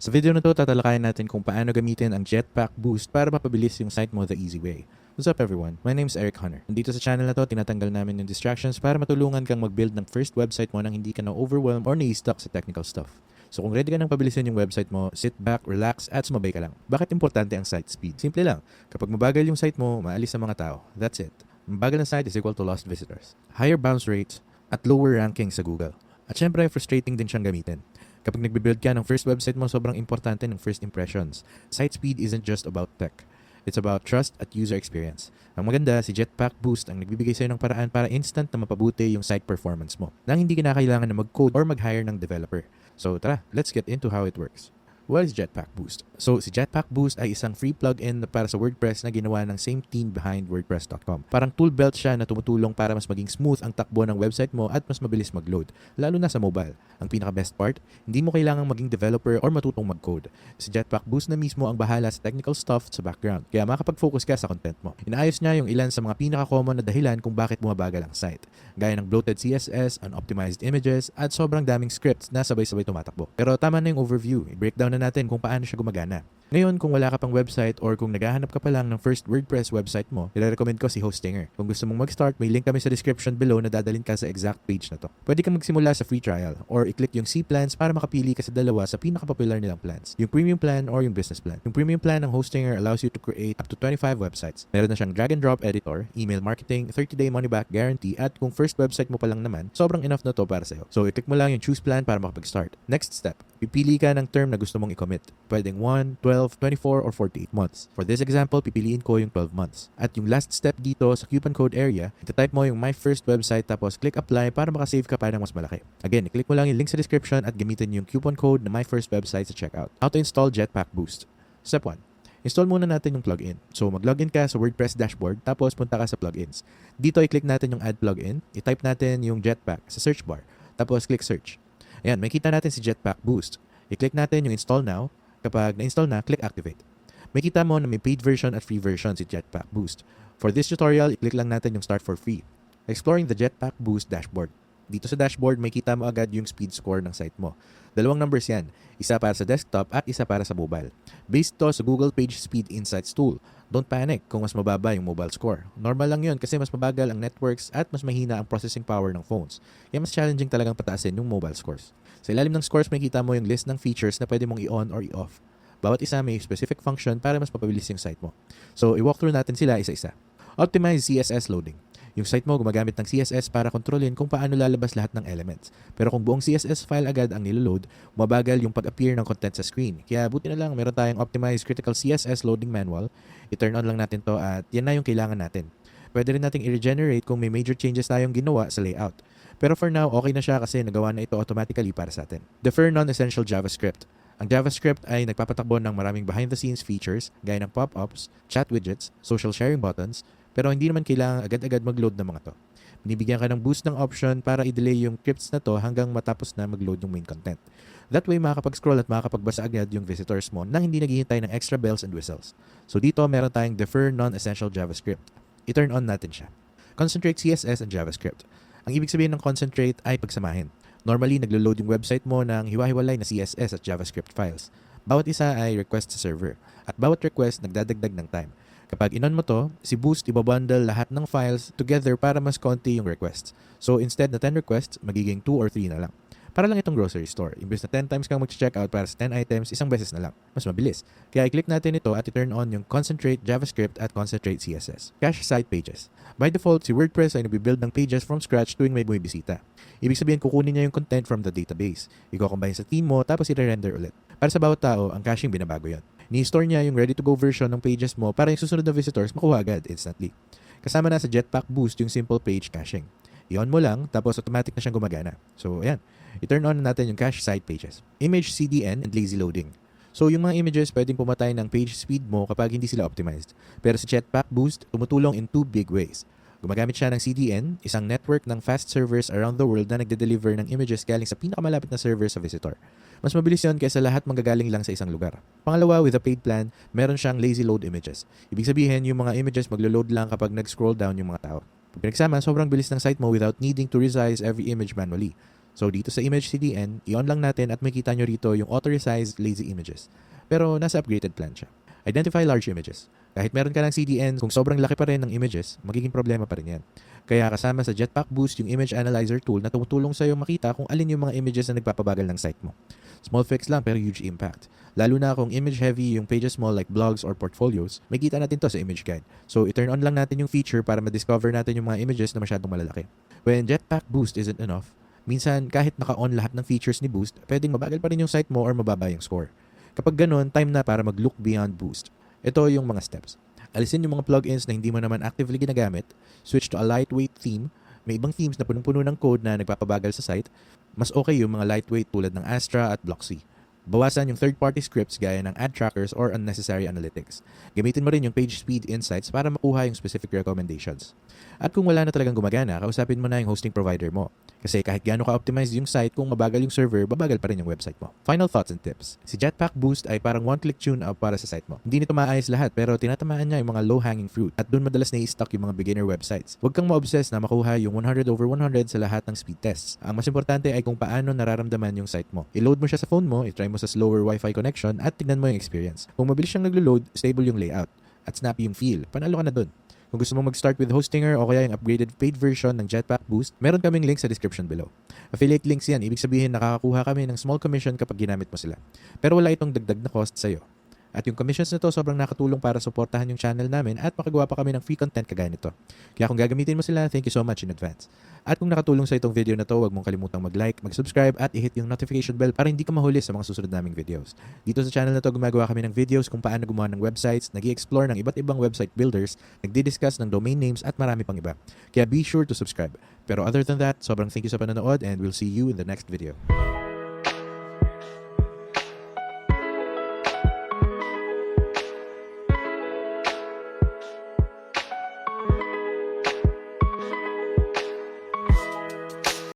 Sa video na to, tatalakayin natin kung paano gamitin ang Jetpack Boost para mapabilis yung site mo the easy way. What's up everyone? My name is Eric Hunter. Dito sa channel na to, tinatanggal namin yung distractions para matulungan kang mag-build ng first website mo nang hindi ka na-overwhelm or na-stuck sa technical stuff. So kung ready ka nang pabilisin yung website mo, sit back, relax, at sumabay ka lang. Bakit importante ang site speed? Simple lang. Kapag mabagal yung site mo, maalis ang mga tao. That's it. Mabagal na site is equal to lost visitors. Higher bounce rates at lower ranking sa Google. At syempre, frustrating din siyang gamitin. Kapag nagbe-build ka ng first website mo, sobrang importante ng first impressions. Site speed isn't just about tech. It's about trust at user experience. Ang maganda, si Jetpack Boost ang nagbibigay sa'yo ng paraan para instant na mapabuti yung site performance mo nang hindi ka na kailangan na mag-code or mag-hire ng developer. So tara, let's get into how it works. What is Jetpack Boost? So, si Jetpack Boost ay isang free plugin para sa WordPress na ginawa ng same team behind WordPress.com. Parang tool belt siya na tumutulong para mas maging smooth ang takbo ng website mo at mas mabilis mag-load, lalo na sa mobile. Ang pinaka-best part, hindi mo kailangang maging developer or matutong mag-code. Si Jetpack Boost na mismo ang bahala sa technical stuff sa background, kaya makakapag-focus ka sa content mo. Inaayos niya yung ilan sa mga pinaka-common na dahilan kung bakit bumabagal ang site, gaya ng bloated CSS, unoptimized images, at sobrang daming scripts na sabay-sabay tumatakbo. Pero tama na yung overview, i-breakdown na natin kung paano siya gumagana. Ngayon, kung wala ka pang website or kung naghahanap ka pa lang ng first WordPress website mo, i-recommend ko si Hostinger. Kung gusto mong mag-start, may link kami sa description below na dadalhin ka sa exact page na to. Pwede kang magsimula sa free trial or i-click yung C plans para makapili ka sa dalawa sa pinaka-popular nilang plans, yung premium plan or yung business plan. Yung premium plan ng Hostinger allows you to create up to 25 websites. Meron na siyang drag and drop editor, email marketing, 30-day money-back guarantee, at kung first website mo pa lang naman, sobrang enough na to para sa'yo. So, i-click mo lang yung choose plan para makapag-start. Next step, pipili ka ng term na gusto mong i-commit. Pwedeng 1, 12, 24, or 48 months. For this example, pipiliin ko yung 12 months. At yung last step dito sa coupon code area, itatype mo yung my first website tapos click apply para makasave ka pa ng mas malaki. Again, i-click mo lang yung link sa description at gamitin yung coupon code na my first website sa checkout. How to install Jetpack Boost. Step 1. Install muna natin yung plugin. So, mag-login ka sa WordPress dashboard tapos punta ka sa plugins. Dito, i-click natin yung add plugin, i-type natin yung Jetpack sa search bar, tapos click search. Ayan, makita natin si Jetpack Boost. I-click natin yung install now. Kapag na-install na, click activate. Makita mo na may paid version at free version si Jetpack Boost. For this tutorial, i-click lang natin yung start for free. Exploring the Jetpack Boost dashboard. Dito sa dashboard, makita mo agad yung speed score ng site mo. Dalawang numbers yan. Isa para sa desktop at isa para sa mobile. Based to sa Google Page Speed Insights tool. Don't panic kung mas mababa yung mobile score. Normal lang yun kasi mas mabagal ang networks at mas mahina ang processing power ng phones. Kaya mas challenging talagang pataasin yung mobile scores. Sa ilalim ng scores, makita mo yung list ng features na pwede mong i-on or i-off. Bawat isa may specific function para mas mapabilis yung site mo. So, i-walk through natin sila isa-isa. Optimize CSS loading. Yung site mo gumagamit ng CSS para kontrolin kung paano lalabas lahat ng elements. Pero kung buong CSS file agad ang niloload, mabagal yung pag-appear ng content sa screen. Kaya buti na lang meron tayong Optimize Critical CSS Loading Manual. I-turn on lang natin to at yan na yung kailangan natin. Pwede rin nating i-regenerate kung may major changes tayong ginawa sa layout. Pero for now, okay na siya kasi nagawa na ito automatically para sa atin. Defer non-essential JavaScript. Ang JavaScript ay nagpapatakbo ng maraming behind-the-scenes features gaya ng pop-ups, chat widgets, social sharing buttons, pero hindi naman kailangan agad-agad mag-load ng mga to. Binibigyan ka ng boost ng option para i-delay yung scripts na to hanggang matapos na mag-load yung main content. That way, makakapag-scroll at makakapagbasa agad yung visitors mo nang hindi naghihintay ng extra bells and whistles. So dito, meron tayong defer non-essential JavaScript. I-turn on natin siya. Concentrate CSS and JavaScript. Ang ibig sabihin ng concentrate ay pagsamahin. Normally, naglo-load yung website mo ng hiwa-hiwalay na CSS at JavaScript files. Bawat isa ay request sa server. At bawat request nagdadagdag ng time. Kapag inon mo to, si Boost ibabundle lahat ng files together para mas konti yung requests. So instead na 10 requests, magiging 2 or 3 na lang. Para lang itong grocery store. Imbes na 10 times kang mag-checkout para sa 10 items, isang beses na lang. Mas mabilis. Kaya i-click natin ito at i-turn on yung Concentrate JavaScript at Concentrate CSS. Cache site pages. By default, si WordPress ay nagbibuild ng pages from scratch tuwing may bumibisita. Ibig sabihin, kukunin niya yung content from the database. I-combine sa team mo, tapos i-render ulit. Para sa bawat tao, ang caching binabago yan. Ni-store niya yung ready-to-go version ng pages mo para yung susunod na visitors makuha agad instantly. Kasama na sa Jetpack Boost yung simple page caching. I-on mo lang, tapos automatic na siyang gumagana. So, ayan. I-turn on natin yung cache site pages. Image CDN and lazy loading. So, yung mga images pwedeng pumatay ng page speed mo kapag hindi sila optimized. Pero si Jetpack Boost tumutulong in 2 big ways. Gumagamit siya ng CDN, isang network ng fast servers around the world na nagde-deliver ng images galing sa pinakamalapit na server sa visitor. Mas mabilis yun kaysa lahat manggagaling lang sa isang lugar. Pangalawa, with a paid plan, meron siyang lazy load images. Ibig sabihin, yung mga images maglo-load lang kapag nag-scroll down yung mga tao. Pag pinagsama, sobrang bilis ng site mo without needing to resize every image manually. So dito sa image CDN, i-on lang natin at makikita nyo rito yung auto-resize lazy images. Pero nasa upgraded plan siya. Identify large images. Kahit meron ka ng CDN, kung sobrang laki pa rin ng images, magiging problema pa rin yan. Kaya kasama sa Jetpack Boost yung image analyzer tool na tumutulong sa'yo makita kung alin yung mga images na nagpapabagal ng site mo. Small fix lang pero huge impact. Lalo na kung image heavy yung pages mo like blogs or portfolios, may kita natin to sa image guide. So i-turn on lang natin yung feature para ma-discover natin yung mga images na masyadong malalaki. When Jetpack Boost isn't enough, minsan kahit naka-on lahat ng features ni Boost, pwedeng mabagal pa rin yung site mo or mababa yung score. Kapag ganun, time na para mag-look beyond Boost. Ito yung mga steps. Alisin yung mga plugins na hindi mo naman actively ginagamit, switch to a lightweight theme. May ibang themes na punong-puno ng code na nagpapabagal sa site. Mas okay yung mga lightweight tulad ng Astra at Blocksy. Bawasan yung third-party scripts gaya ng ad trackers or unnecessary analytics. Gamitin mo rin yung page speed insights para makuha yung specific recommendations. At kung wala na talagang gumagana, kausapin mo na yung hosting provider mo. Kasi kahit gaano ka-optimize yung site, kung mabagal yung server, babagal pa rin yung website mo. Final thoughts and tips. Si Jetpack Boost ay parang one-click tune-up para sa site mo. Hindi nito maayos lahat pero tinatamaan niya yung mga low-hanging fruit at doon madalas na-i-stuck yung mga beginner websites. Huwag kang ma-obsess na makuha yung 100/100 sa lahat ng speed tests. Ang mas importante ay kung paano nararamdaman yung site mo. I-load mo siya sa phone mo, i-try mo sa slower Wi-Fi connection at tignan mo yung experience. Kung mabilis siyang naglo-load, stable yung layout at snappy yung feel, panalo ka na dun. Kung gusto mong mag-start with Hostinger o kaya yung upgraded paid version ng Jetpack Boost, meron kaming link sa description below. Affiliate links yan, ibig sabihin nakakakuha kami ng small commission kapag ginamit mo sila. Pero wala itong dagdag na cost sa'yo. At yung commissions nito sobrang nakatulong para suportahan yung channel namin at makagawa pa kami ng free content kagaya nito. Kaya kung gagamitin mo sila, thank you so much in advance. At kung nakatulong sa itong video na to, huwag mong kalimutang mag-like, mag-subscribe at i-hit yung notification bell para hindi ka mahuli sa mga susunod naming videos. Dito sa channel na to, gumagawa kami ng videos kung paano gumawa ng websites, nag-i-explore ng iba't ibang website builders, nagdi-discuss ng domain names at marami pang iba. Kaya be sure to subscribe. Pero other than that, sobrang thank you sa panonood and we'll see you in the next video.